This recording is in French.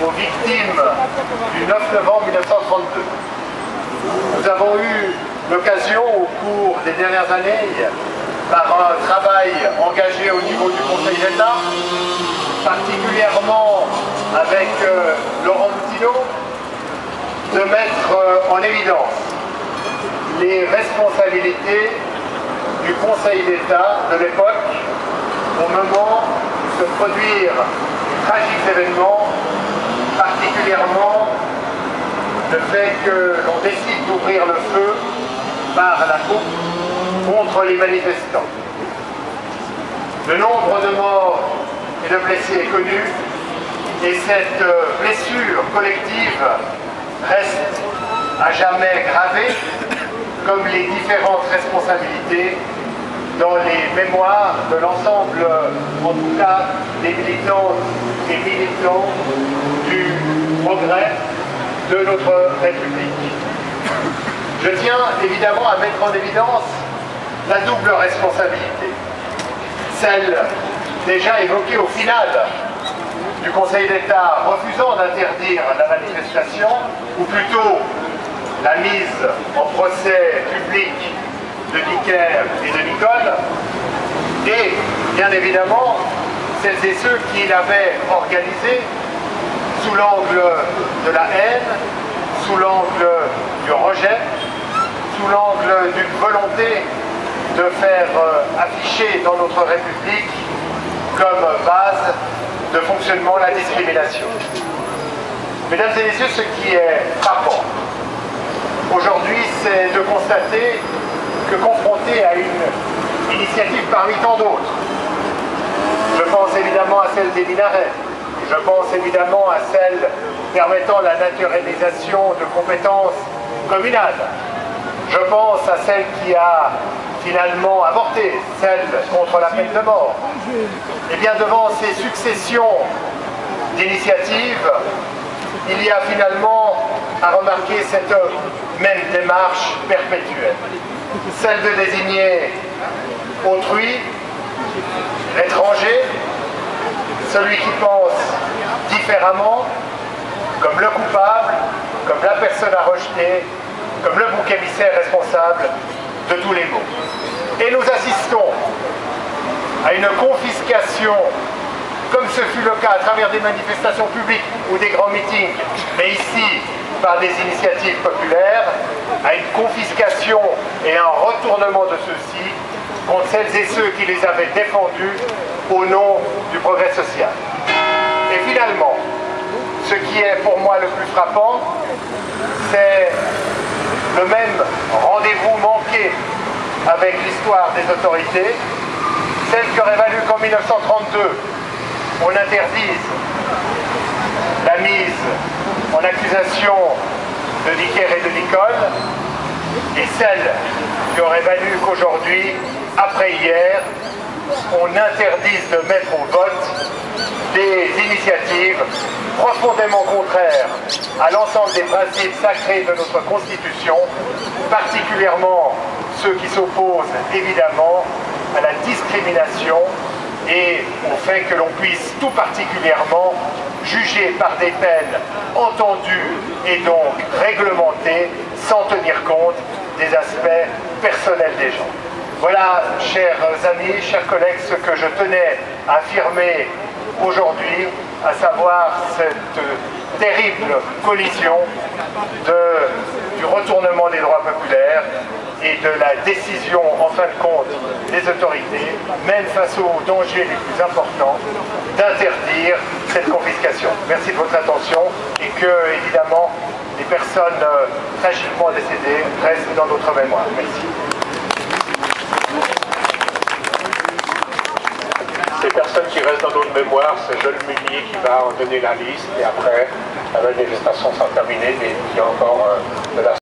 aux victimes du 9 novembre 1932. Nous avons eu l'occasion au cours des dernières années, par un travail engagé au niveau du Conseil d'État, particulièrement avec Laurent Boutineau, de mettre en évidence les responsabilités du Conseil d'État de l'époque au moment de produire de tragiques événements, particulièrement le fait que l'on décide d'ouvrir le feu par la coupe contre les manifestants. Le nombre de morts et de blessés est connu et cette blessure collective reste à jamais gravée comme les différentes responsabilités dans les mémoires de l'ensemble, en tout cas, des militantes et militants du progrès de notre République. Je tiens évidemment à mettre en évidence la double responsabilité. Celle déjà évoquée au final du Conseil d'État refusant d'interdire la manifestation, ou plutôt la mise en procès public de Dicker et de Nicole, et bien évidemment celles et ceux qui l'avaient organisé sous l'angle de la haine, sous l'angle du rejet, sous l'angle d'une volonté de faire afficher dans notre République comme base de fonctionnement la discrimination. Mesdames et messieurs, ce qui est frappant aujourd'hui, c'est de constater que confronté à une initiative parmi tant d'autres, je pense évidemment à celle des minarets, je pense évidemment à celle permettant la naturalisation de compétences communales, je pense à celle qui a finalement avorté, celle contre la peine de mort. Et bien devant ces successions d'initiatives, il y a finalement à remarquer cette même démarche perpétuelle. Celle de désigner autrui, l'étranger, celui qui pense différemment, comme le coupable, comme la personne à rejeter, comme le bouc émissaire responsable de tous les maux. Et nous assistons à une confiscation, comme ce fut le cas à travers des manifestations publiques ou des grands meetings, mais ici par des initiatives populaires, à une confiscation et un retournement de ceux-ci contre celles et ceux qui les avaient défendus au nom du progrès social. Et finalement, ce qui est pour moi le plus frappant, c'est le même rendez-vous manqué avec l'histoire des autorités, celle qui aurait valu qu'en 1932, on interdise la mise en accusation de Dicker et de Nicole, et celle qui aurait valu qu'aujourd'hui, après hier, on interdise de mettre au vote des initiatives profondément contraires à l'ensemble des principes sacrés de notre Constitution, particulièrement ceux qui s'opposent évidemment à la discrimination et au fait que l'on puisse tout particulièrement juger par des peines entendues et donc réglementées sans tenir compte des aspects personnels des gens. Voilà, chers amis, chers collègues, ce que je tenais à affirmer aujourd'hui, à savoir cette terrible collision du retournement des droits populaires et de la décision, en fin de compte, des autorités, même face aux dangers les plus importants, d'interdire cette confiscation. Merci de votre attention et que, évidemment, les personnes tragiquement décédées restent dans notre mémoire. Merci. Ces personnes qui restent dans notre mémoire, c'est Jeune Munier qui va en donner la liste et après, la manifestation sera terminée, mais il y a encore de la